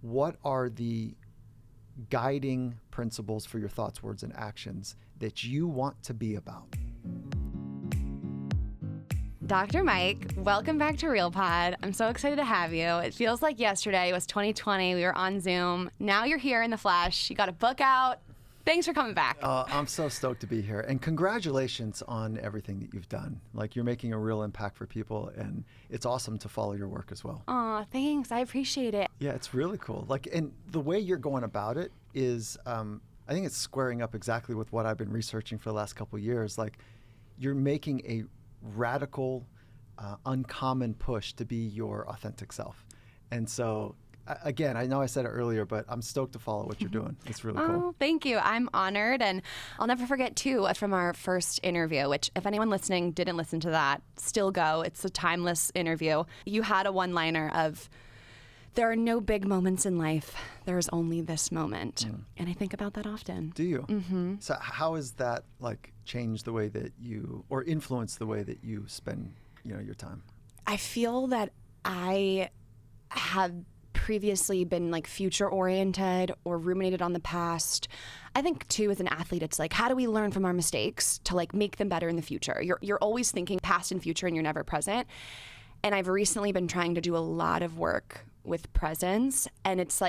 what are the guiding principles for your thoughts, words, and actions that you want to be about? Dr. Mike, welcome back to RealPod. I'm so excited to have you. It feels like yesterday was 2020. We were on Zoom. Now you're here in the flesh. You got a book out. Thanks for coming back. I'm so stoked to be here. And congratulations on everything that you've done. Like, you're making a real impact for people, and it's awesome to follow your work as well. Aw, thanks. I appreciate it. Yeah, it's really cool. Like, and the way you're going about it is, I think it's squaring up exactly with what I've been researching for the last couple of years. Like, you're making a radical, uncommon push to be your authentic self. And so, again, I know I said it earlier, but I'm stoked to follow what you're doing. It's really cool. Oh, thank you. I'm honored. And I'll never forget, too, from our first interview, which if anyone listening didn't listen to that, still go. It's a timeless interview. You had a one-liner of, there are no big moments in life. There's only this moment. And I think about that often. Do you? Mm-hmm. So how has that changed the way that you, or influenced the way that you spend, your time? I feel that I have previously been future oriented or ruminated on the past. I think too, as an athlete, it's how do we learn from our mistakes to make them better in the future? You're always thinking past and future and you're never present. And I've recently been trying to do a lot of work with presence, and it's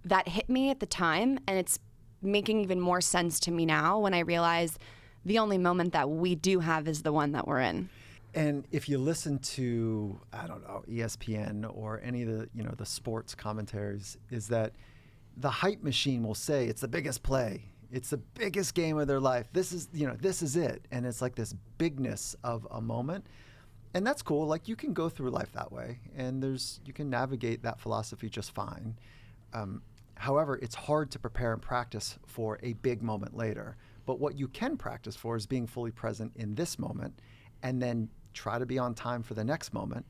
that hit me at the time, and it's making even more sense to me now when I realize the only moment that we do have is the one that we're in. And if you listen to, I don't know, ESPN or any of the sports commentaries, is that the hype machine will say it's the biggest play, it's the biggest game of their life. This is it. And it's this bigness of a moment. And that's cool. You can go through life that way, and you can navigate that philosophy just fine. However, it's hard to prepare and practice for a big moment later. But what you can practice for is being fully present in this moment, and then try to be on time for the next moment.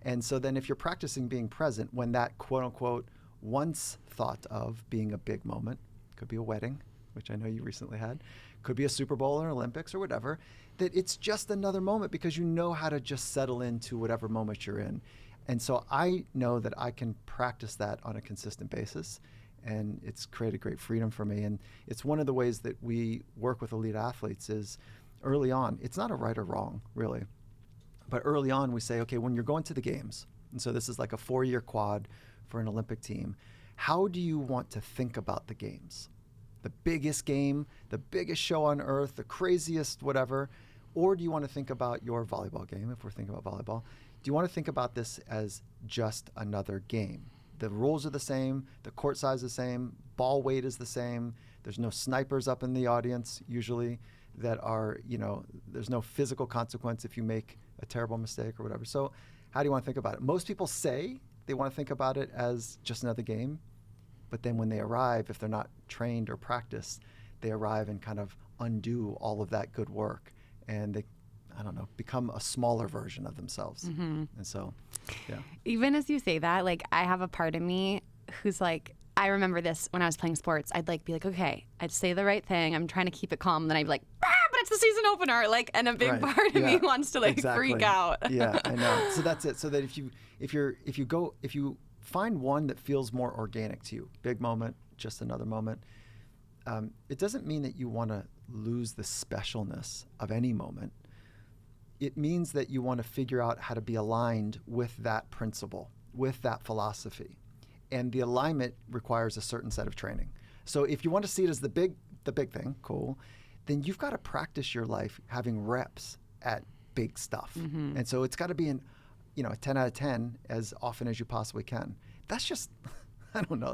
And so then if you're practicing being present when that quote unquote once thought of being a big moment, could be a wedding, which I know you recently had, could be a Super Bowl or Olympics or whatever, that it's just another moment because you know how to just settle into whatever moment you're in. And so I know that I can practice that on a consistent basis, and it's created great freedom for me. And it's one of the ways that we work with elite athletes is early on, it's not a right or wrong, really. But early on, we say, okay, when you're going to the games, and so this is a 4-year quad for an Olympic team, how do you want to think about the games? The biggest game, the biggest show on earth, the craziest whatever, or do you want to think about your volleyball game, if we're thinking about volleyball? Do you want to think about this as just another game? The rules are the same, the court size is the same, ball weight is the same, there's no snipers up in the audience usually that are, there's no physical consequence if you make a terrible mistake or whatever. So how do you want to think about it? Most people say they want to think about it as just another game, but then when they arrive, if they're not trained or practiced, they arrive and kind of undo all of that good work, and they, become a smaller version of themselves. Mm-hmm. And so, yeah. Even as you say that, I have a part of me who's I remember this when I was playing sports. I'd be okay, I'd say the right thing. I'm trying to keep it calm. And then I'd be but it's the season opener. And a big part of me wants to exactly. freak out. Yeah, I know. So that's it. So that if you find one that feels more organic to you, big moment, just another moment, it doesn't mean that you want to lose the specialness of any moment. It means that you want to figure out how to be aligned with that principle, with that philosophy. And the alignment requires a certain set of training. So if you want to see it as the big thing, cool, then you've got to practice your life having reps at big stuff. Mm-hmm. And so it's got to be a 10 out of 10 as often as you possibly can. That's just, I don't know,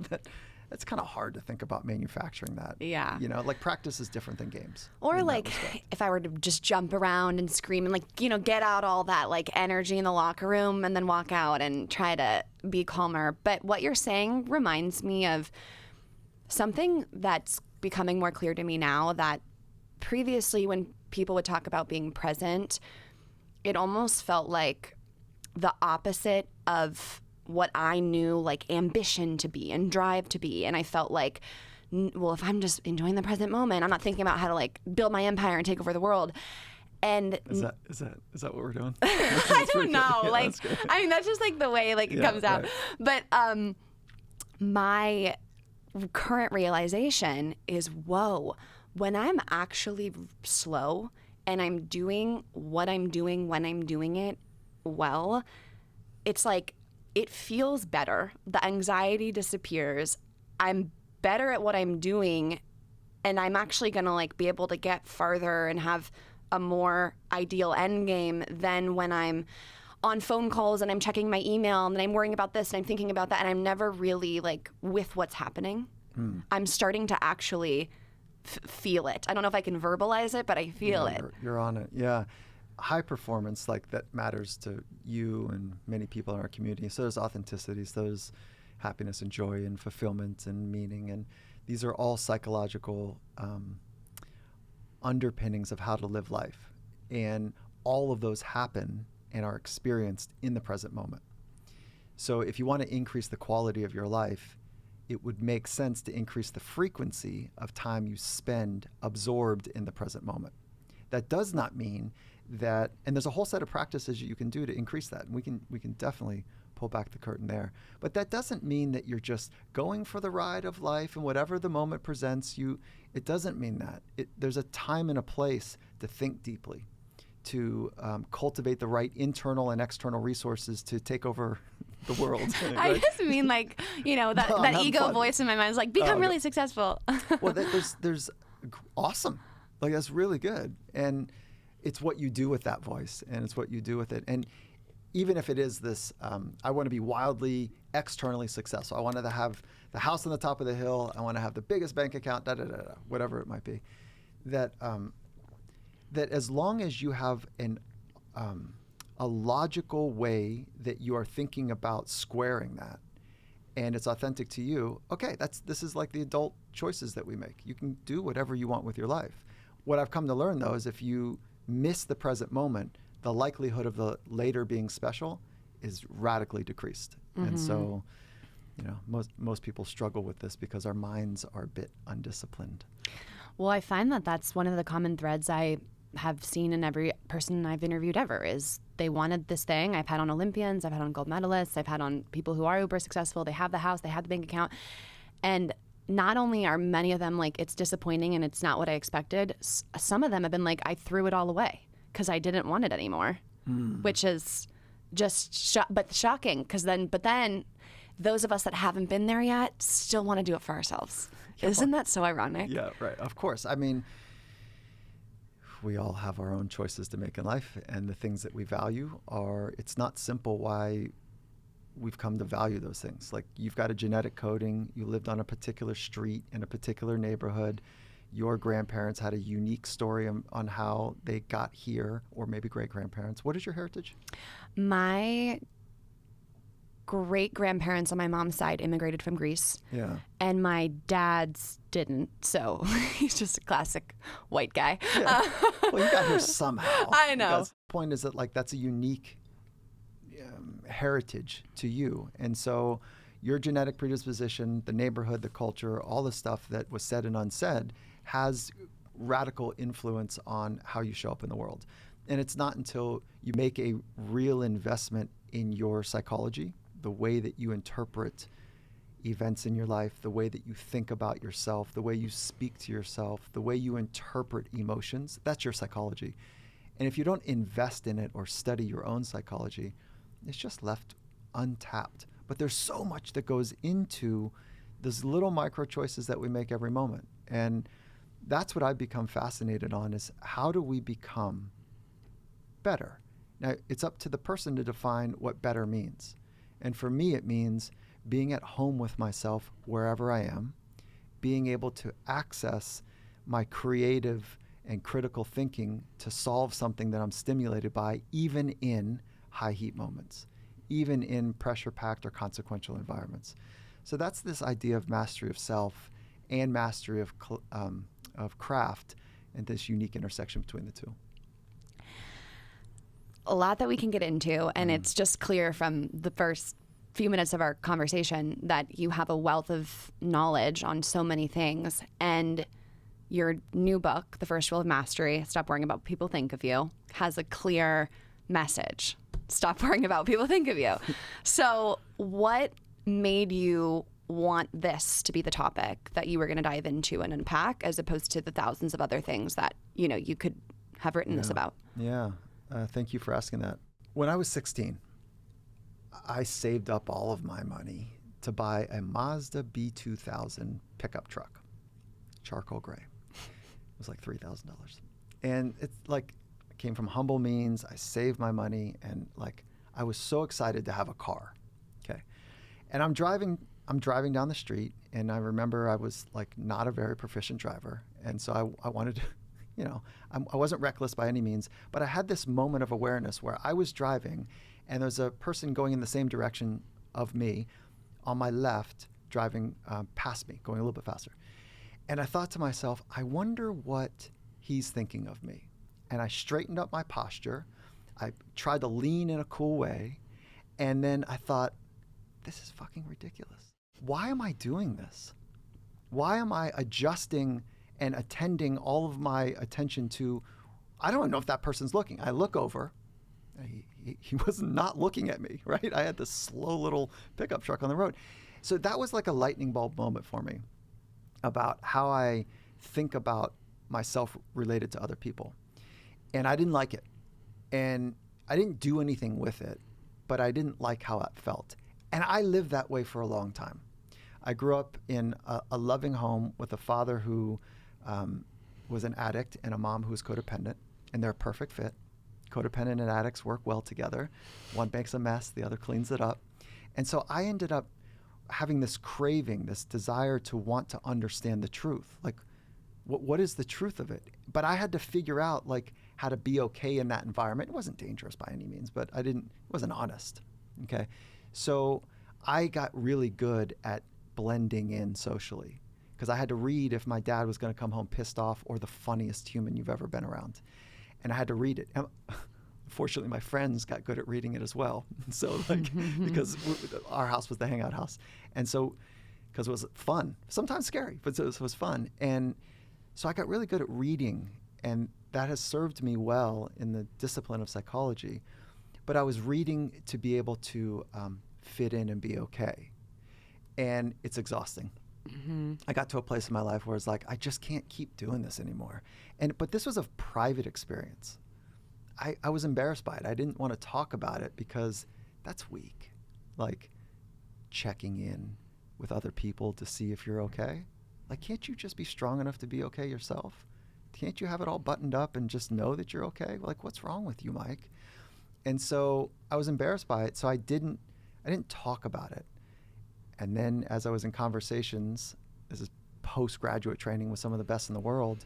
that's kind of hard to think about manufacturing that. Yeah. Practice is different than games. Or if I were to just jump around and scream and get out all that energy in the locker room and then walk out and try to be calmer. But what you're saying reminds me of something that's becoming more clear to me now, that previously when people would talk about being present, it almost felt like the opposite of what I knew ambition to be and drive to be. And I felt well, if I'm just enjoying the present moment, I'm not thinking about how to build my empire and take over the world. And is that what we're doing? I don't know. That's just the way it comes out. But my current realization is, whoa, when I'm actually slow and I'm doing what I'm doing when I'm doing it well, it's like it feels better. The anxiety disappears. I'm better at what I'm doing, and I'm actually going to like be able to get farther and have a more ideal end game than when I'm on phone calls and I'm checking my email and then I'm worrying about this and I'm thinking about that and I'm never really like with what's happening. I'm starting to actually feel it. I don't know if I can verbalize it, but I feel it. You're on it. Yeah. High performance, like that matters to you and many people in our community. So there's authenticity, so there's happiness and joy and fulfillment and meaning. And these are all psychological underpinnings of how to live life. And all of those happen and are experienced in the present moment. So if you want to increase the quality of your life, it would make sense to increase the frequency of time you spend absorbed in the present moment. That does not mean that, and there's a whole set of practices you can do to increase that. And we can definitely pull back the curtain there. But that doesn't mean that you're just going for the ride of life and whatever the moment presents you. It doesn't mean that. There's a time and a place to think deeply, to cultivate the right internal and external resources to take over the world. Right? I just mean like, that ego voice in my mind is like, become really successful. Well, there's awesome. Like, that's really good. And it's what you do with that voice, and it's what you do with it. And even if it is this, I want to be wildly externally successful. I wanted to have the house on the top of the hill. I want to have the biggest bank account, whatever it might be. That as long as you have a logical way that you are thinking about squaring that, and it's authentic to you, okay, this is like the adult choices that we make. You can do whatever you want with your life. What I've come to learn, though, is if you miss the present moment, the likelihood of the later being special is radically decreased. Mm-hmm. And so, most people struggle with this because our minds are a bit undisciplined. Well, I find that that's one of the common threads I have seen in every person I've interviewed ever is they wanted this thing. I've had on Olympians, I've had on gold medalists, I've had on people who are uber successful. They have the house, they have the bank account. And not only are many of them like, it's disappointing and it's not what I expected, some of them have been like, I threw it all away because I didn't want it anymore, which is just shocking. But then those of us that haven't been there yet still want to do it for ourselves. Isn't that so ironic? Yeah, right. Of course. I mean, we all have our own choices to make in life, and the things that we value it's not simple why we've come to value those things. Like, you've got a genetic coding, you lived on a particular street in a particular neighborhood, your grandparents had a unique story on how they got here, or maybe great-grandparents. What is your heritage? My great-grandparents on my mom's side immigrated from Greece. Yeah. And my dad's didn't, so he's just a classic white guy. Yeah. Well, you got here somehow. I know. The point is that, like, that's a unique heritage to you. And so your genetic predisposition, the neighborhood, the culture, all the stuff that was said and unsaid has radical influence on how you show up in the world. And it's not until you make a real investment in your psychology, the way that you interpret events in your life, the way that you think about yourself, the way you speak to yourself, the way you interpret emotions, that's your psychology. And if you don't invest in it or study your own psychology, it's just left untapped. But there's so much that goes into those little micro choices that we make every moment. And that's what I've become fascinated on, is how do we become better? Now, it's up to the person to define what better means. And for me, it means being at home with myself wherever I am, being able to access my creative and critical thinking to solve something that I'm stimulated by, even in high heat moments, even in pressure-packed or consequential environments. So that's this idea of mastery of self and mastery of craft, and this unique intersection between the two. A lot that we can get into, and it's just clear from the first few minutes of our conversation that you have a wealth of knowledge on so many things. And your new book, The First Rule of Mastery, Stop Worrying About What People Think of You, has a clear message. Stop worrying about what people think of you. So what made you want this to be the topic that you were going to dive into and unpack, as opposed to the thousands of other things that, you know, you could have written this about? Yeah. Thank you for asking that. When I was 16, I saved up all of my money to buy a Mazda B2000 pickup truck, charcoal gray. It was like $3,000. And it's like, I came from humble means. I saved my money, and like, I was so excited to have a car. Okay. And I'm driving down the street, and I remember I was like not a very proficient driver. And so I wanted to, you know, I wasn't reckless by any means, but I had this moment of awareness where I was driving, and there's a person going in the same direction of me on my left, driving past me, going a little bit faster. And I thought to myself, I wonder what he's thinking of me. And I straightened up my posture. I tried to lean in a cool way. And then I thought, this is fucking ridiculous. Why am I doing this? Why am I adjusting and attending all of my attention to, I don't know if that person's looking. I look over. He was not looking at me, right? I had this slow little pickup truck on the road. So that was like a lightning bulb moment for me about how I think about myself related to other people. And I didn't like it. And I didn't do anything with it, but I didn't like how it felt. And I lived that way for a long time. I grew up in a loving home with a father who was an addict and a mom who was codependent, and they're a perfect fit. Codependent and addicts work well together. One makes a mess, the other cleans it up. And so I ended up having this craving, this desire to want to understand the truth. Like, what is the truth of it? But I had to figure out like how to be okay in that environment. It wasn't dangerous by any means, but it wasn't honest. Okay. So I got really good at blending in socially, because I had to read if my dad was going to come home pissed off or the funniest human you've ever been around. And I had to read it. And fortunately, my friends got good at reading it as well. So like, because our house was the hangout house. And so, because it was fun, sometimes scary, but it was fun. And so I got really good at reading, and that has served me well in the discipline of psychology. But I was reading to be able to fit in and be okay. And it's exhausting. Mm-hmm. I got to a place in my life where it's like, I just can't keep doing this anymore. But this was a private experience. I was embarrassed by it. I didn't want to talk about it because that's weak. Like checking in with other people to see if you're okay. Like, can't you just be strong enough to be okay yourself? Can't you have it all buttoned up and just know that you're okay? Like, what's wrong with you, Mike? And so I was embarrassed by it. So I didn't talk about it. And then as I was in conversations, this is postgraduate training with some of the best in the world,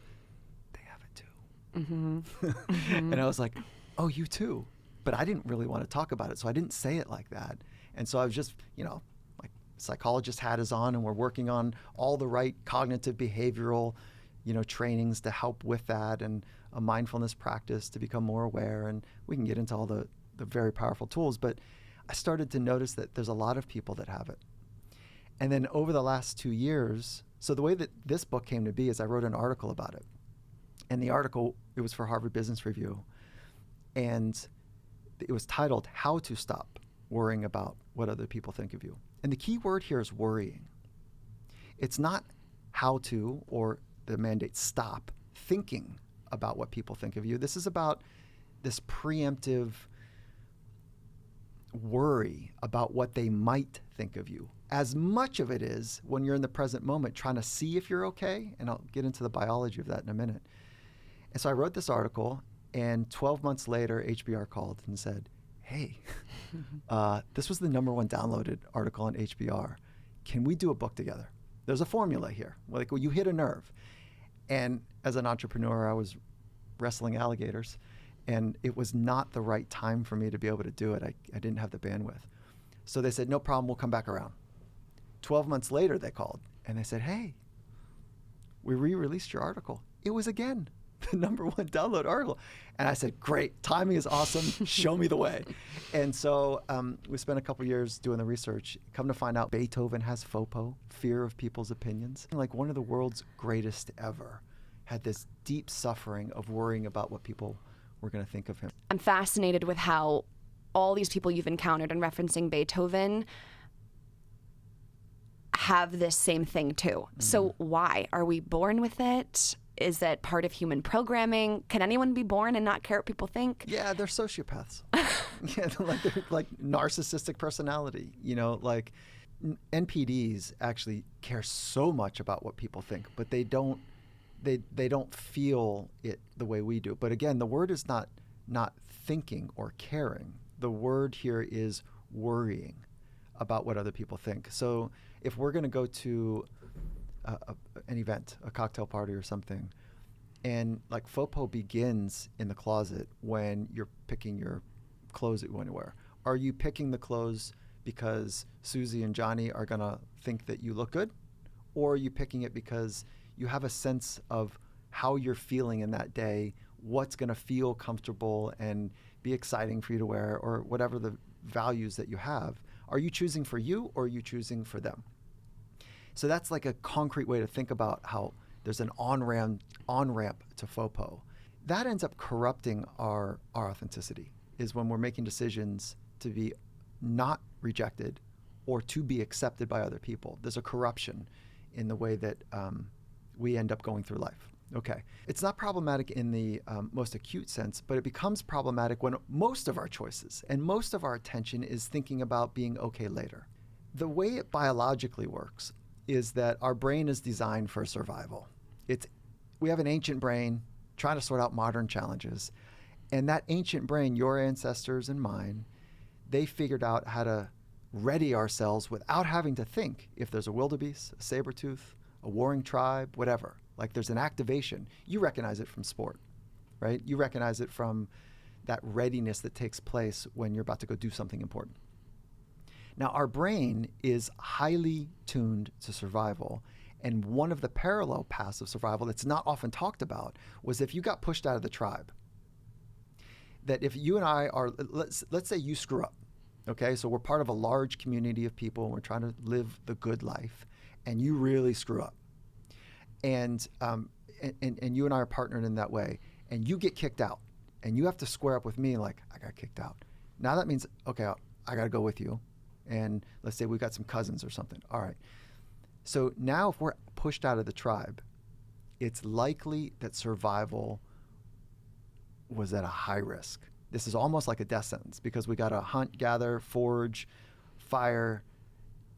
they have it too. Mm-hmm. Mm-hmm. And I was like, oh, you too. But I didn't really want to talk about it, so I didn't say it like that. And so I was just, like psychologist hat is on, and we're working on all the right cognitive behavioral, trainings to help with that, and a mindfulness practice to become more aware. And we can get into all the very powerful tools. But I started to notice that there's a lot of people that have it. And then over the last 2 years, so the way that this book came to be is I wrote an article about it. And the article, it was for Harvard Business Review. And it was titled, How to Stop Worrying About What Other People Think of You. And the key word here is worrying. It's not how to, or the mandate, stop thinking about what people think of you. This is about this preemptive worry about what they might think of you. As much of it is when you're in the present moment trying to see if you're okay, and I'll get into the biology of that in a minute. And so I wrote this article, and 12 months later, HBR called and said, hey, this was the #1 downloaded article on HBR. Can we do a book together? There's a formula here. Like, well, you hit a nerve. And as an entrepreneur, I was wrestling alligators, and it was not the right time for me to be able to do it. I didn't have the bandwidth. So they said, no problem, we'll come back around. 12 months later, they called, and they said, hey, we re-released your article. It was, again, the #1 download article. And I said, great, timing is awesome, show me the way. And so we spent a couple years doing the research. Come to find out, Beethoven has FOPO, fear of people's opinions. Like, one of the world's greatest ever had this deep suffering of worrying about what people were going to think of him. I'm fascinated with how all these people you've encountered, and referencing Beethoven, have this same thing too. So why? Are we born with it? Is that part of human programming? Can anyone be born and not care what people think? Yeah, they're sociopaths. Yeah, they're like narcissistic personality. Like NPDs actually care so much about what people think, but they don't feel it the way we do. But again, the word is not thinking or caring. The word here is worrying about what other people think. So if we're going to go to an event, a cocktail party or something, and like FOPO begins in the closet when you're picking your clothes that you want to wear. Are you picking the clothes because Susie and Johnny are going to think that you look good? Or are you picking it because you have a sense of how you're feeling in that day, what's going to feel comfortable and be exciting for you to wear, or whatever the values that you have? Are you choosing for you, or are you choosing for them? So that's like a concrete way to think about how there's an on-ramp to FOPO. That ends up corrupting our authenticity, is when we're making decisions to be not rejected or to be accepted by other people. There's a corruption in the way that we end up going through life. Okay. It's not problematic in the most acute sense, but it becomes problematic when most of our choices and most of our attention is thinking about being okay later. The way it biologically works is that our brain is designed for survival. We have an ancient brain trying to sort out modern challenges. And that ancient brain, your ancestors and mine, they figured out how to ready ourselves without having to think if there's a wildebeest, a saber-tooth, a warring tribe, whatever. Like there's an activation. You recognize it from sport, right? You recognize it from that readiness that takes place when you're about to go do something important. Now, our brain is highly tuned to survival. And one of the parallel paths of survival that's not often talked about was if you got pushed out of the tribe. That if you and I are, let's say you screw up, okay? So we're part of a large community of people and we're trying to live the good life, and you really screw up. And you and I are partnered in that way, and you get kicked out, and you have to square up with me like, I got kicked out. Now that means, okay, I got to go with you. And let's say we got some cousins or something. All right. So now if we're pushed out of the tribe, it's likely that survival was at a high risk. This is almost like a death sentence because we got to hunt, gather, forage, fire,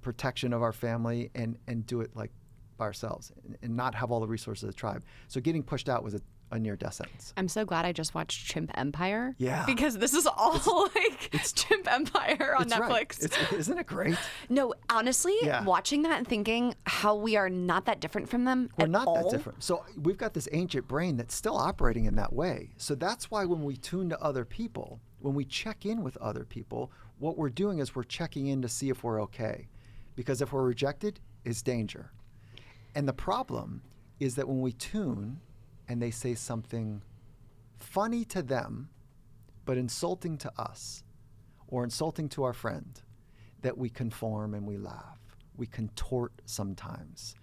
protection of our family, and do it like by ourselves and not have all the resources of the tribe. So getting pushed out was a near death sentence. I'm so glad I just watched Chimp Empire. Yeah. Because this is all it's Chimp Empire on Netflix. Right. Isn't it great? No, honestly, watching that and thinking how we are not that different from them We're at not all. that different. So we've got this ancient brain that's still operating in that way. So that's why when we tune to other people, when we check in with other people, what we're doing is we're checking in to see if we're okay. Because if we're rejected, it's danger. And the problem is that when we tune and they say something funny to them, but insulting to us, or insulting to our friend, that we conform and we laugh. We contort sometimes.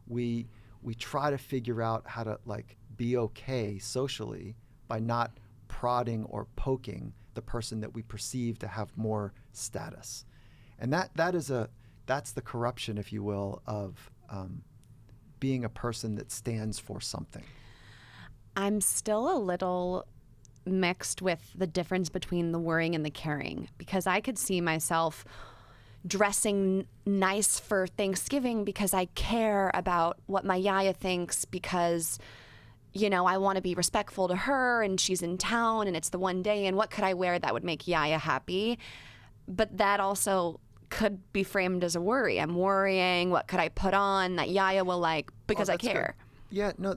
We try to figure out how to like be okay socially by not prodding or poking the person that we perceive to have more status. And that's the corruption, if you will, of being a person that stands for something. I'm still a little mixed with the difference between the worrying and the caring, because I could see myself dressing nice for Thanksgiving because I care about what my yaya thinks, because, you know, I want to be respectful to her and she's in town and it's the one day, and what could I wear that would make yaya happy? But that also could be framed as a worry. I'm worrying, what could I put on that yaya will like because I care? Good. Yeah, no,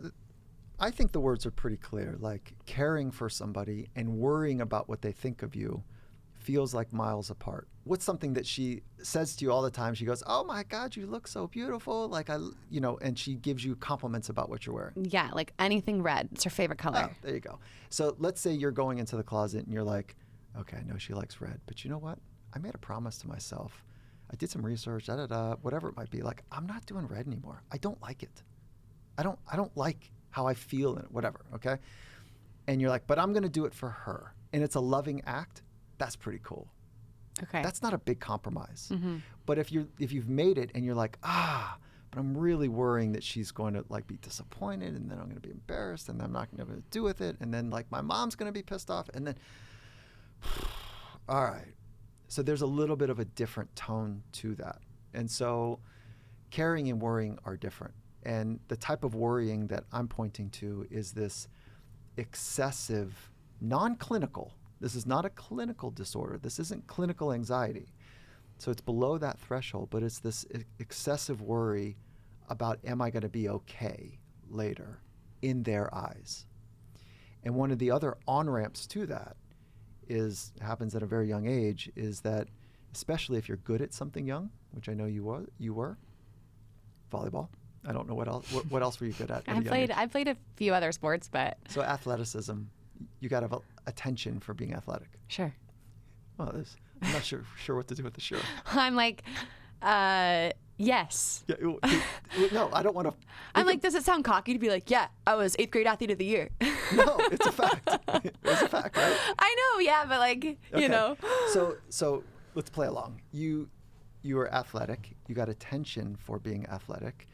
I think the words are pretty clear. Like caring for somebody and worrying about what they think of you feels like miles apart. What's something that she says to you all the time? She goes, "Oh my God, you look so beautiful." Like and she gives you compliments about what you're wearing. Yeah, like anything red. It's her favorite color. Oh, there you go. So let's say you're going into the closet and you're like, okay, I know she likes red, but you know what? I made a promise to myself. I did some research, whatever it might be. Like, I'm not doing red anymore. I don't like it. I don't like how I feel in it, whatever, okay? And you're like, but I'm going to do it for her. And it's a loving act. That's pretty cool. Okay. That's not a big compromise. But if you've made it and you're like, but I'm really worrying that she's going to like be disappointed, and then I'm going to be embarrassed, and then I'm not going to be able to do with it, and then like my mom's going to be pissed off, and then, all right. So there's a little bit of a different tone to that. And so caring and worrying are different. And the type of worrying that I'm pointing to is this excessive, non-clinical. This is not a clinical disorder. This isn't clinical anxiety. So it's below that threshold, but it's this excessive worry about, am I going to be okay later in their eyes? And one of the other on-ramps to that happens at a very young age, is that, especially if you're good at something young, which I know you were, volleyball. I don't know what else. What else were you good at? I played a few other sports, but so athleticism, you got to have attention for being athletic. Sure. Well, I'm not sure what to do with the sure. I'm like, yes. Yeah, no, I don't want to. I'm like, does it sound cocky to be like, yeah, I was 8th grade athlete of the year? No, it's a fact. It's a fact, right? I know, yeah, but like, Okay. you know. So let's play along. You are athletic. You got attention for being athletic.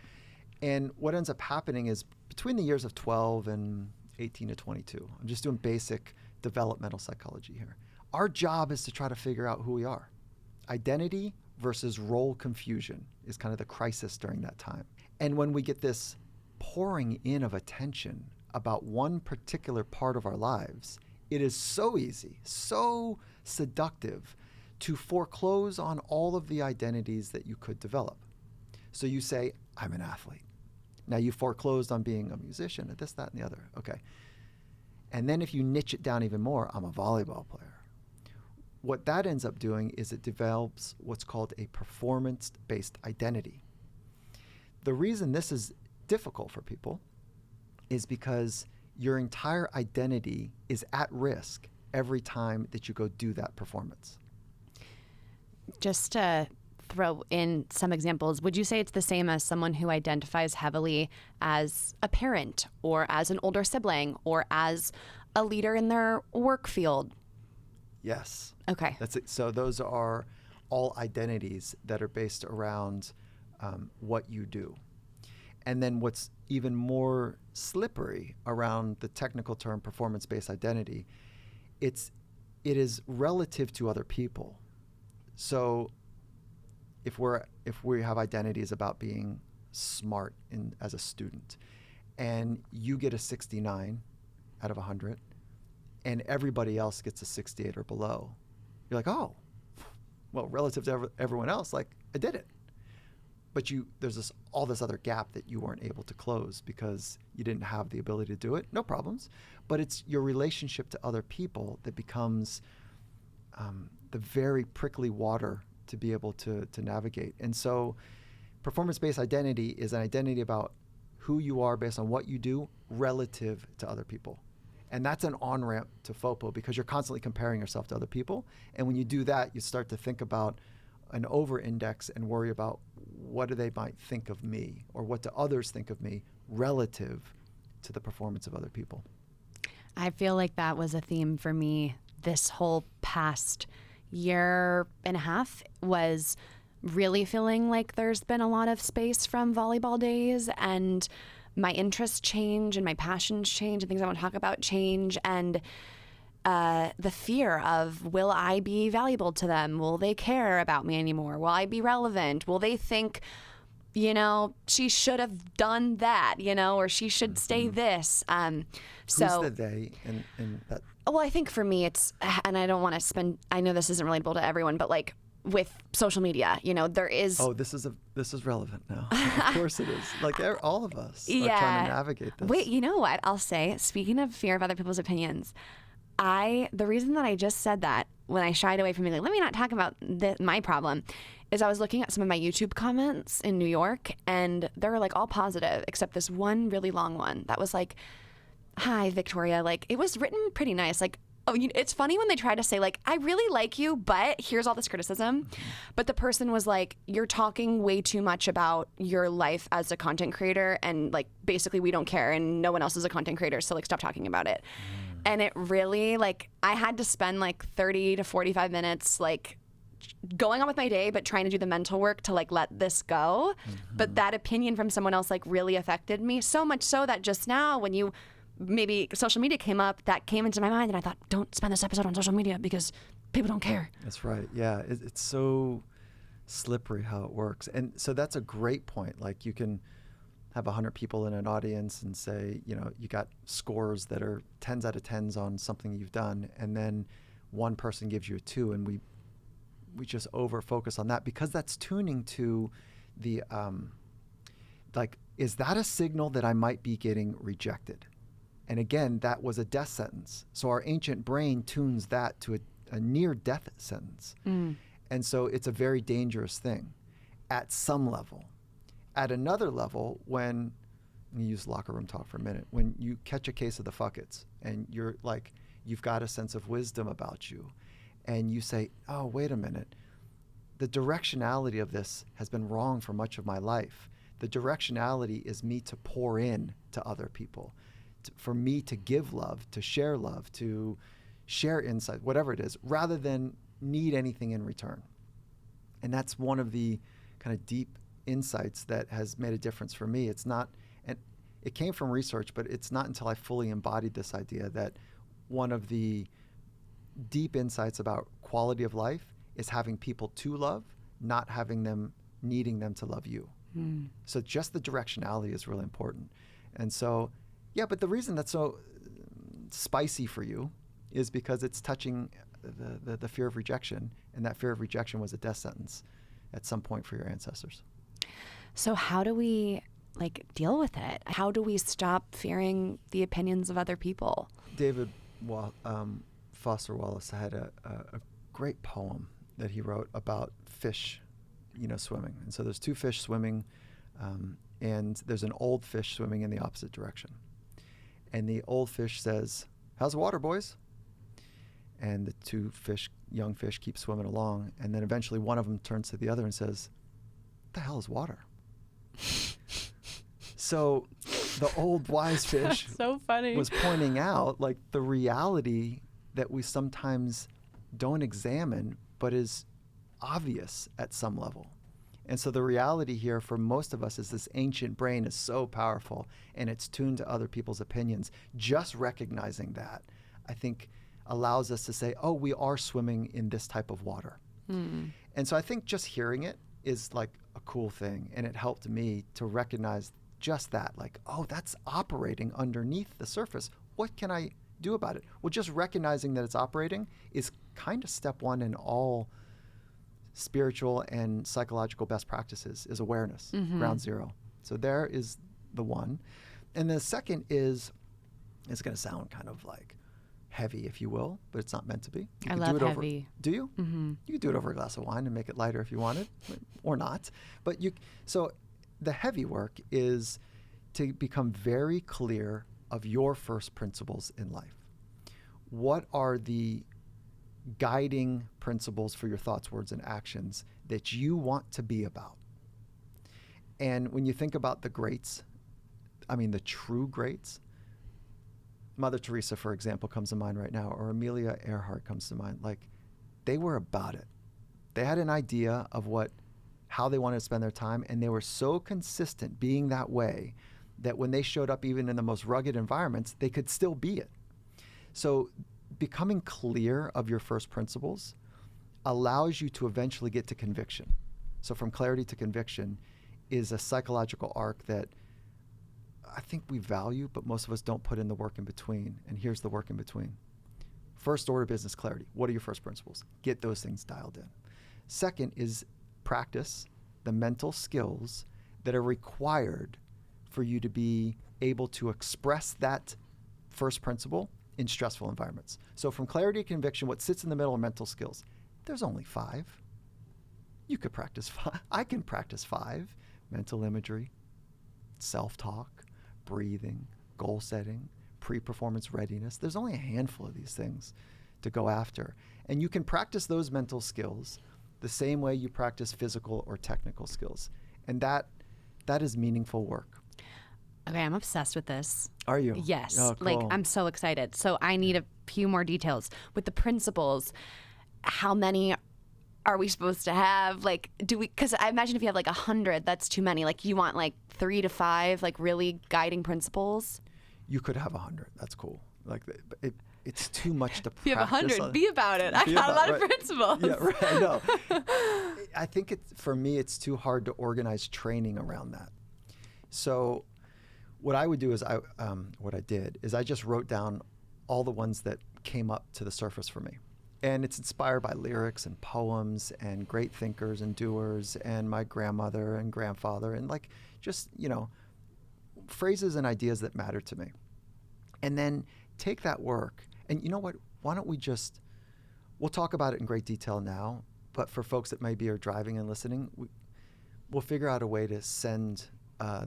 And what ends up happening is between the years of 12 and 18 to 22, I'm just doing basic developmental psychology here. Our job is to try to figure out who we are. Identity versus role confusion is kind of the crisis during that time. And when we get this pouring in of attention about one particular part of our lives, it is so easy, so seductive to foreclose on all of the identities that you could develop. So you say, I'm an athlete. Now you foreclosed on being a musician, this, that, and the other. Okay. And then if you niche it down even more, I'm a volleyball player. What that ends up doing is it develops what's called a performance-based identity. The reason this is difficult for people is because your entire identity is at risk every time that you go do that performance. Just to throw in some examples, would you say it's the same as someone who identifies heavily as a parent or as an older sibling or as a leader in their work field? Yes. Okay. That's it. So those are all identities that are based around what you do. And then what's even more slippery around the technical term performance-based identity, it is relative to other people. So if we have identities about being smart as a student, and you get a 69 out of 100, and everybody else gets a 68 or below, you're like, oh, well, relative to everyone else, like, I did it. But there's all this other gap that you weren't able to close because you didn't have the ability to do it. No problems. But it's your relationship to other people that becomes the very prickly water to be able to navigate. And so performance-based identity is an identity about who you are based on what you do relative to other people. And that's an on-ramp to FOPO because you're constantly comparing yourself to other people. And when you do that, you start to think about an over-index and worry about what do they might think of me or what do others think of me relative to the performance of other people. I feel like that was a theme for me this whole past year and a half, was really feeling like there's been a lot of space from volleyball days, and my interests change and my passions change and things I want to talk about change, and the fear of, will I be valuable to them? Will they care about me anymore? Will I be relevant? Will they think, she should have done that, or she should stay this? Who's the they in that? Well, I think for me it's, and I don't want to spend, I know this isn't relatable to everyone, but like with social media, there is. Oh, this is relevant now. Of course it is. Like all of us are trying to navigate this. Wait, you know what? I'll say, speaking of fear of other people's opinions, the reason that I just said that when I shied away from being like, let me not talk about my problem, is I was looking at some of my YouTube comments in New York, and they were like all positive, except this one really long one that was like, hi, Victoria. Like, it was written pretty nice. Like, oh, it's funny when they try to say like, I really like you, but here's all this criticism. Mm-hmm. But the person was like, you're talking way too much about your life as a content creator, and like, basically we don't care and no one else is a content creator. So like, stop talking about it. And it really, like, I had to spend like 30 to 45 minutes, like, going on with my day, but trying to do the mental work to like let this go. But that opinion from someone else like really affected me, so much so that just now when you maybe social media came up, that came into my mind, and I thought, don't spend this episode on social media because people don't care. That's right. Yeah, it's so slippery how it works. And so that's a great point. Like you can have 100 people in an audience and say, you know, you got scores that are 10s out of 10s on something you've done, and then one person gives you a 2, and we just over focus on that because that's tuning to the like, is that a signal that I might be getting rejected? And again, that was a death sentence. So our ancient brain tunes that to a near death sentence. And so it's a very dangerous thing at some level. At another level, when you use locker room talk for a minute, when you catch a case of the fuck-its and you're like, you've got a sense of wisdom about you, and you say, oh, wait a minute, the directionality of this has been wrong for much of my life. The directionality is me to pour in to other people, for me to give love, to share insight, whatever it is, rather than need anything in return. And that's one of the kind of deep insights that has made a difference for me. It's not, and it came from research, but it's not until I fully embodied this idea that one of the deep insights about quality of life is having people to love, not having them needing them to love you. So just the directionality is really important. And so, yeah, but the reason that's so spicy for you is because it's touching the fear of rejection, and that fear of rejection was a death sentence at some point for your ancestors. So how do we like deal with it? How do we stop fearing the opinions of other people? David Foster Wallace had a great poem that he wrote about fish, swimming. And so there's two fish swimming, and there's an old fish swimming in the opposite direction. And the old fish says, "How's the water, boys?" And the two young fish keep swimming along. And then eventually one of them turns to the other and says, "What the hell is water?" So the old wise fish so funny. was pointing out like the reality that we sometimes don't examine, but is obvious at some level. And so the reality here for most of us is this ancient brain is so powerful and it's tuned to other people's opinions. Just recognizing that, I think, allows us to say, oh, we are swimming in this type of water. And so I think just hearing it is like a cool thing. And it helped me to recognize just that, like, oh, that's operating underneath the surface. What can I do about it? Well, just recognizing that it's operating is kind of step one in all spiritual and psychological best practices, is awareness, ground zero. So there is the one. And the second is, it's going to sound kind of like heavy, if you will, but it's not meant to be. I love heavy. Do you? You could do it over a glass of wine and make it lighter if you wanted, or not. But so the heavy work is to become very clear of your first principles in life. What are the guiding principles for your thoughts, words, and actions that you want to be about? And when you think about the greats, I mean the true greats, Mother Teresa, for example, comes to mind right now, or Amelia Earhart comes to mind. Like, they were about it. They had an idea of how they wanted to spend their time, and they were so consistent being that way that when they showed up even in the most rugged environments, they could still be it. So becoming clear of your first principles allows you to eventually get to conviction. So from clarity to conviction is a psychological arc that I think we value, but most of us don't put in the work in between. And here's the work in between. First order business clarity. What are your first principles? Get those things dialed in. Second is practice the mental skills that are required for you to be able to express that first principle in stressful environments. So from clarity to conviction, what sits in the middle are mental skills. There's only 5. You could practice 5. I can practice 5. Mental imagery, self-talk, breathing, goal setting, pre-performance readiness. There's only a handful of these things to go after. And you can practice those mental skills the same way you practice physical or technical skills. And that is meaningful work. Okay, I'm obsessed with this. Are you? Yes. Oh, cool. Like, I'm so excited. So I need a few more details. With the principles, how many are we supposed to have? Like, because I imagine if you have like 100, that's too many. Like, you want like 3 to 5, like really guiding principles. You could have 100. That's cool. Like, it's too much to practice. If you have 100, be about it. I got a lot of principles. Yeah, right. I know. I think for me, it's too hard to organize training around that. So what I would do is what I did is I just wrote down all the ones that came up to the surface for me. And it's inspired by lyrics and poems and great thinkers and doers and my grandmother and grandfather and like just, phrases and ideas that matter to me. And then take that work and you know what, why don't we'll talk about it in great detail now, but for folks that maybe are driving and listening, we'll figure out a way to send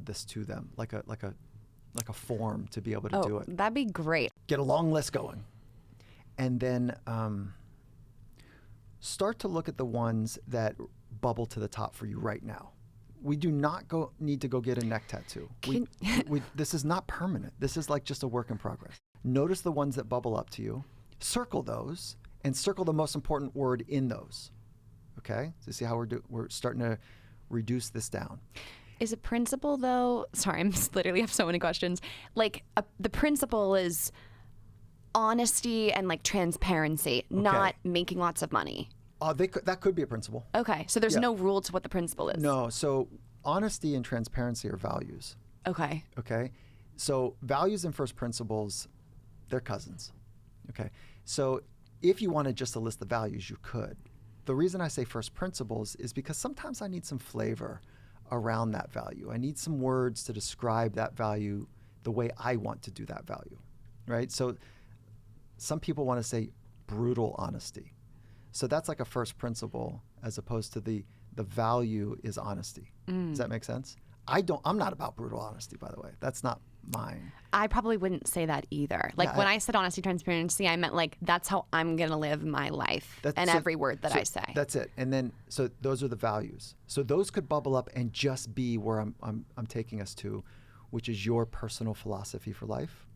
this to them, like a form to be able to do it. That'd be great. Get a long list going. And then start to look at the ones that bubble to the top for you right now. We do not need to go get a neck tattoo. This is not permanent. This is like just a work in progress. Notice the ones that bubble up to you, circle those, and circle the most important word in those. Okay? So see how we're starting to reduce this down. Is a principle though? Sorry, I'm literally have so many questions. Like the principle is honesty and like transparency, not making lots of money. That could be a principle. Okay, so there's no rule to what the principle is. No, so honesty and transparency are values. Okay. Okay, so values and first principles, they're cousins. Okay, so if you wanted just to list the values, you could. The reason I say first principles is because sometimes I need some flavor around that value. I need some words to describe that value the way I want to do that value, right? So some people want to say brutal honesty. So that's like a first principle as opposed to the value is honesty. Does that make sense? I'm not about brutal honesty, by the way. That's not mine. I probably wouldn't say that either. Like when I said honesty, transparency, I meant like that's how I'm going to live my life every word that I say. That's it. And then, so those are the values. So those could bubble up and just be where I'm taking us to, which is your personal philosophy for life.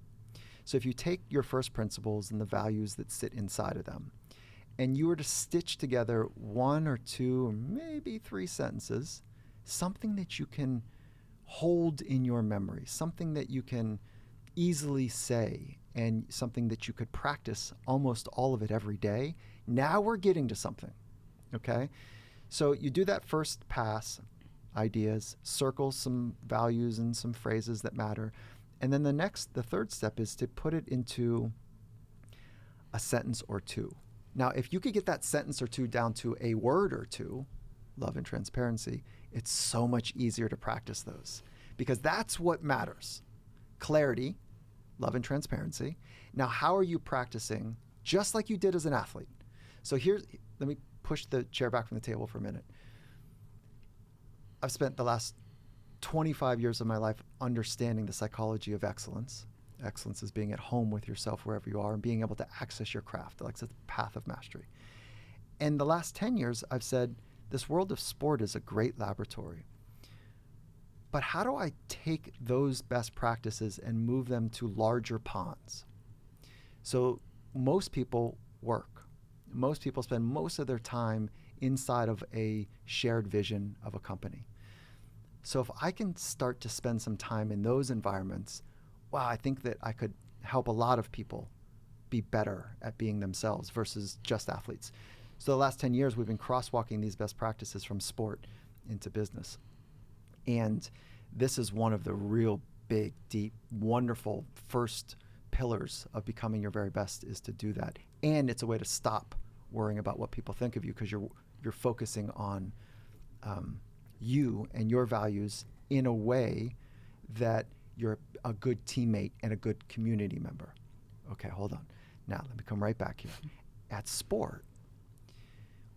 So if you take your first principles and the values that sit inside of them, and you were to stitch together 1 or 2 or maybe 3 sentences, something that you can hold in your memory, something that you can easily say, and something that you could practice almost all of it every day, now we're getting to something, okay? So you do that first pass, ideas, circle some values and some phrases that matter, and then the third step is to put it into a sentence or 2. Now, if you could get that sentence or 2 down to a word or 2, love and transparency, it's so much easier to practice those because that's what matters. Clarity, love and transparency. Now, how are you practicing just like you did as an athlete? So let me push the chair back from the table for a minute. I've spent the last 25 years of my life understanding the psychology of excellence. Excellence is being at home with yourself wherever you are and being able to access your craft. Like it's a path of mastery. And the last 10 years, I've said, this world of sport is a great laboratory. But how do I take those best practices and move them to larger ponds? So most people work. Most people spend most of their time inside of a shared vision of a company. So if I can start to spend some time in those environments, wow, I think that I could help a lot of people be better at being themselves versus just athletes. So the last 10 years, we've been crosswalking these best practices from sport into business. And this is one of the real big, deep, wonderful first pillars of becoming your very best is to do that. And it's a way to stop worrying about what people think of you because you're focusing on you and your values in a way that you're a good teammate and a good community member. Okay, hold on. Now, let me come right back here. At sport,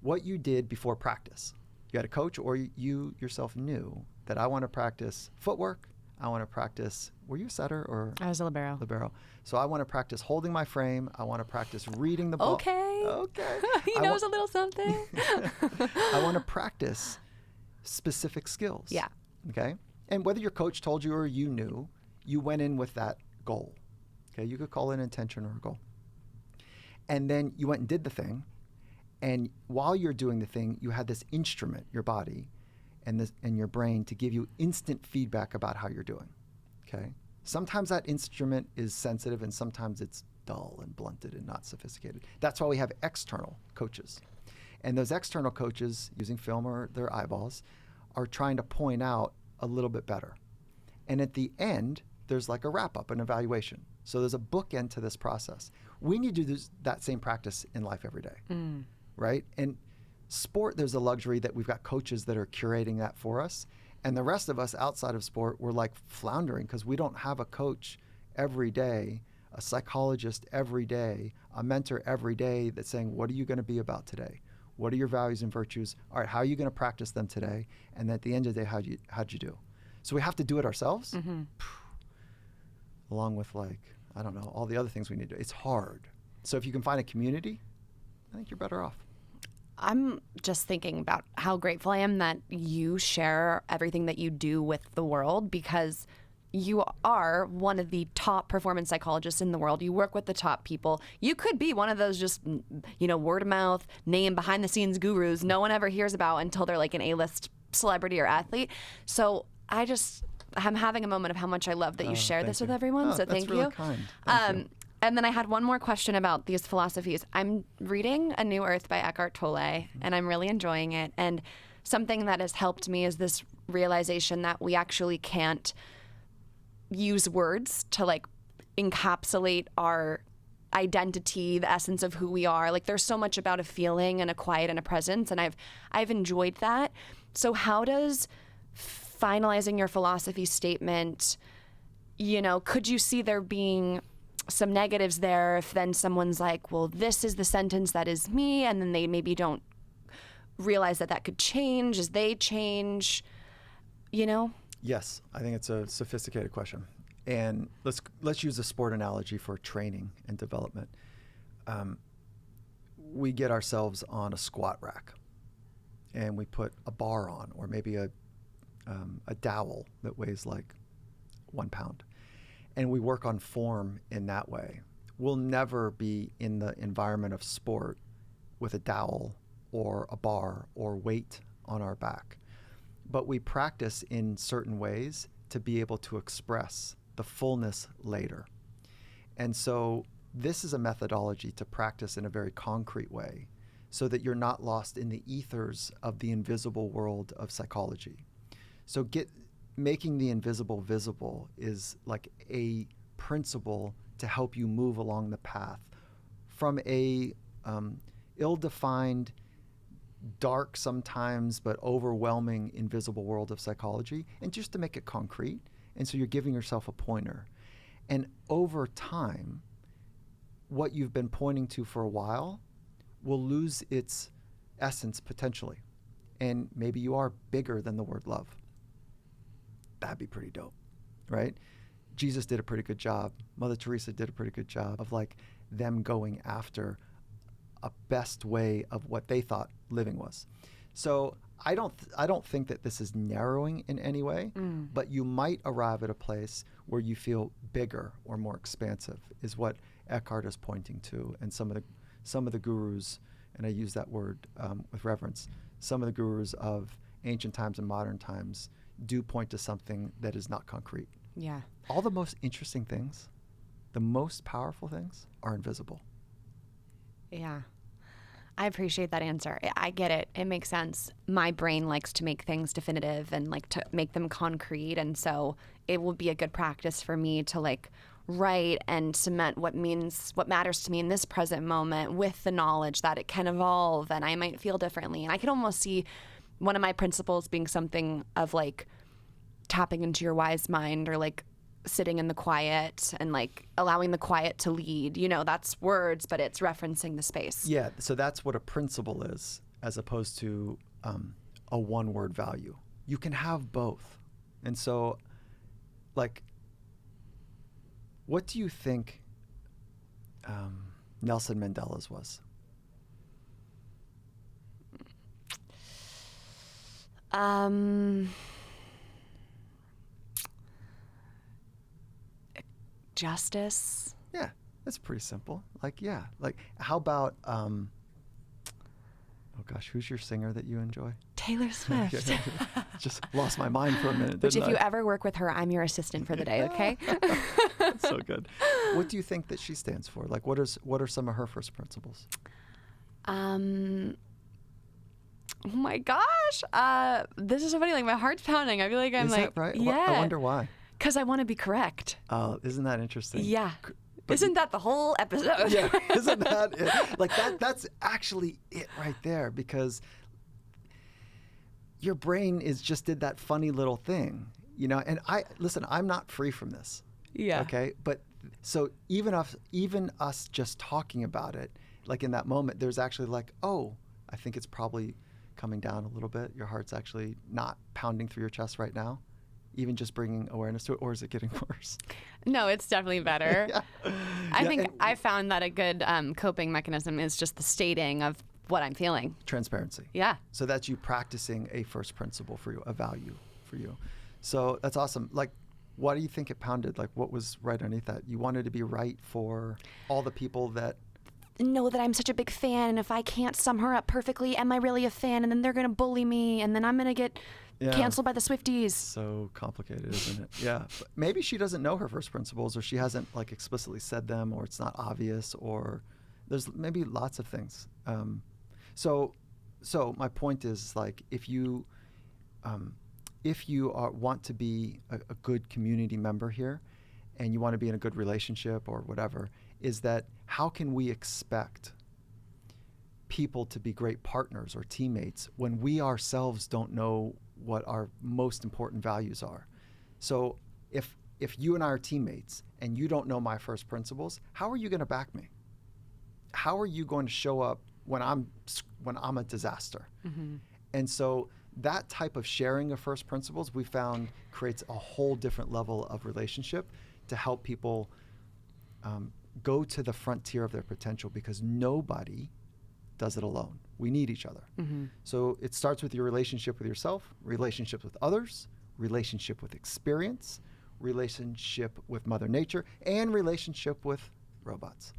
what you did before practice, you had a coach or you yourself knew that I want to practice footwork, I want to practice, were you a setter or? I was a libero. Libero. So I want to practice holding my frame, I want to practice reading the ball. Okay. He knows a little something. I want to practice specific skills. Yeah. Okay? And whether your coach told you or you knew, you went in with that goal. Okay? You could call it an intention or a goal. And then you went and did the thing, And while you're doing the thing, you had this instrument, your body and your brain, to give you instant feedback about how you're doing. Okay? Sometimes that instrument is sensitive and sometimes it's dull and blunted and not sophisticated. That's why we have external coaches. And those external coaches, using film or their eyeballs, are trying to point out a little bit better. And at the end, there's like a wrap-up, an evaluation. So there's a bookend to this process. We need to do that same practice in life every day, right? And sport, there's a luxury that we've got coaches that are curating that for us. And the rest of us outside of sport, we're like floundering because we don't have a coach every day, a psychologist every day, a mentor every day that's saying, what are you going to be about today? What are your values and virtues? All right, how are you going to practice them today? And at the end of the day, how'd you do? So we have to do it ourselves, along with I don't know, all the other things we need to do. It's hard. So if you can find a community, I think you're better off. I'm just thinking about how grateful I am that you share everything that you do with the world, because you are one of the top performance psychologists in the world. You work with the top people. You could be one of those just, word of mouth, name, behind the scenes gurus no one ever hears about until they're like an A-list celebrity or athlete. So I'm having a moment of how much I love that you share this with everyone. So thank you. That's really kind. Thank you. And then I had one more question about these philosophies. I'm reading A New Earth by Eckhart Tolle, and I'm really enjoying it. And something that has helped me is this realization that we actually can't use words to encapsulate our identity, the essence of who we are. There's so much about a feeling and a quiet and a presence, and I've enjoyed that. So how does finalizing your philosophy statement, could you see there being some negatives there if then someone's like, well, this is the sentence that is me, and then they maybe don't realize that could change as they change, Yes, I think it's a sophisticated question. And let's use a sport analogy for training and development. We get ourselves on a squat rack and we put a bar on, or maybe a dowel that weighs 1 pound. And we work on form in that way. We'll never be in the environment of sport with a dowel or a bar or weight on our back. But we practice in certain ways to be able to express the fullness later. And so this is a methodology to practice in a very concrete way so that you're not lost in the ethers of the invisible world of psychology. So making the invisible visible is like a principle to help you move along the path from a ill-defined, dark sometimes, but overwhelming invisible world of psychology, and just to make it concrete. And so you're giving yourself a pointer. And over time, what you've been pointing to for a while will lose its essence potentially. And maybe you are bigger than the word love. That'd be pretty dope, right? Jesus did a pretty good job. Mother Teresa did a pretty good job of them going after a best way of what they thought living was. So I don't think that this is narrowing in any way, but you might arrive at a place where you feel bigger or more expansive, is what Eckhart is pointing to. And some of the gurus, and I use that word with reverence, some of the gurus of ancient times and modern times do point to something that is not concrete. Yeah. All the most interesting things, the most powerful things, are invisible. Yeah. I appreciate that answer. I get it. It makes sense. My brain likes to make things definitive and to make them concrete. And so it will be a good practice for me to write and cement what matters to me in this present moment with the knowledge that it can evolve and I might feel differently. And I can almost see one of my principles being something of tapping into your wise mind, or sitting in the quiet and allowing the quiet to lead. That's words, but it's referencing the space. Yeah, so that's what a principle is, as opposed to a one-word value. You can have both. And so, what do you think Nelson Mandela's was? Justice. Yeah, that's pretty simple. How about gosh, who's your singer that you enjoy? Taylor Swift. Just lost my mind for a minute. Which, if didn't you I? ever work with her, I'm your assistant for the day, okay? That's so good. What do you think that she stands for? Like, what are some of her first principles? Oh my gosh. This is so funny. Like, my heart's pounding. I feel like I'm Is like, that right? yeah. I wonder why. Because I want to be correct. Oh, isn't that interesting? Yeah. But Isn't that the whole episode? yeah, isn't that it? Like that's actually it right there, because your brain just did that funny little thing, and I'm not free from this. Yeah. Okay. But so even us just talking about it, like in that moment, there's actually like, oh, I think it's probably coming down a little bit. Your heart's actually not pounding through your chest right now. Even just bringing awareness to it, or is it getting worse? No, it's definitely better. Yeah. I think I found that a good coping mechanism is just the stating of what I'm feeling. Transparency. Yeah. So that's you practicing a first principle for you, a value for you. So that's awesome. Like, why do you think it pounded? Like, what was right underneath that? You wanted to be right for all the people that know that I'm such a big fan, and if I can't sum her up perfectly, am I really a fan? And then they're going to bully me, and then I'm going to get canceled by the Swifties. So complicated, isn't it? Yeah. But maybe she doesn't know her first principles, or she hasn't like explicitly said them, or it's not obvious, or there's maybe lots of things. So my point is, like, if you want to be a good community member here, and you want to be in a good relationship or whatever, is that how can we expect people to be great partners or teammates when we ourselves don't know what our most important values are? So if you and I are teammates and you don't know my first principles, how are you going to back me? How are you going to show up when I'm a disaster? Mm-hmm. And so that type of sharing of first principles, we found, creates a whole different level of relationship to help people go to the frontier of their potential, because nobody does it alone. We need each other. Mm-hmm. So it starts with your relationship with yourself, relationships with others, relationship with experience, relationship with Mother Nature, and relationship with robots.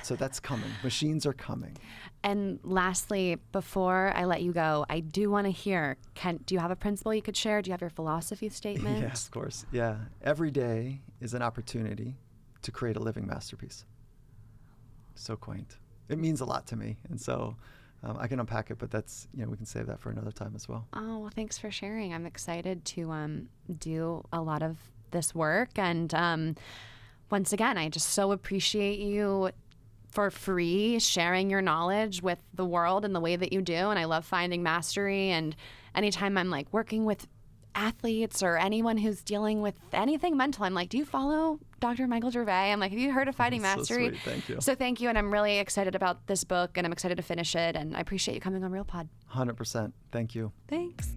So that's coming. Machines are coming. And lastly, before I let you go, I do want to hear, do you have a principle you could share? Do you have your philosophy statement? Yes, of course. Yeah. Every day is an opportunity to create a living masterpiece. So quaint. It means a lot to me. And so I can unpack it, but that's, we can save that for another time as well. Oh, well, thanks for sharing. I'm excited to do a lot of this work. And once again, I just so appreciate you for free sharing your knowledge with the world in the way that you do. And I love finding mastery. And anytime I'm like working with athletes or anyone who's dealing with anything mental, I'm like, do you follow Dr. Michael Gervais? I'm like, have you heard of Finding Mastery? So sweet. Thank you. So thank you. And I'm really excited about this book, and I'm excited to finish it. And I appreciate you coming on Real Pod. 100%. Thank you. Thanks.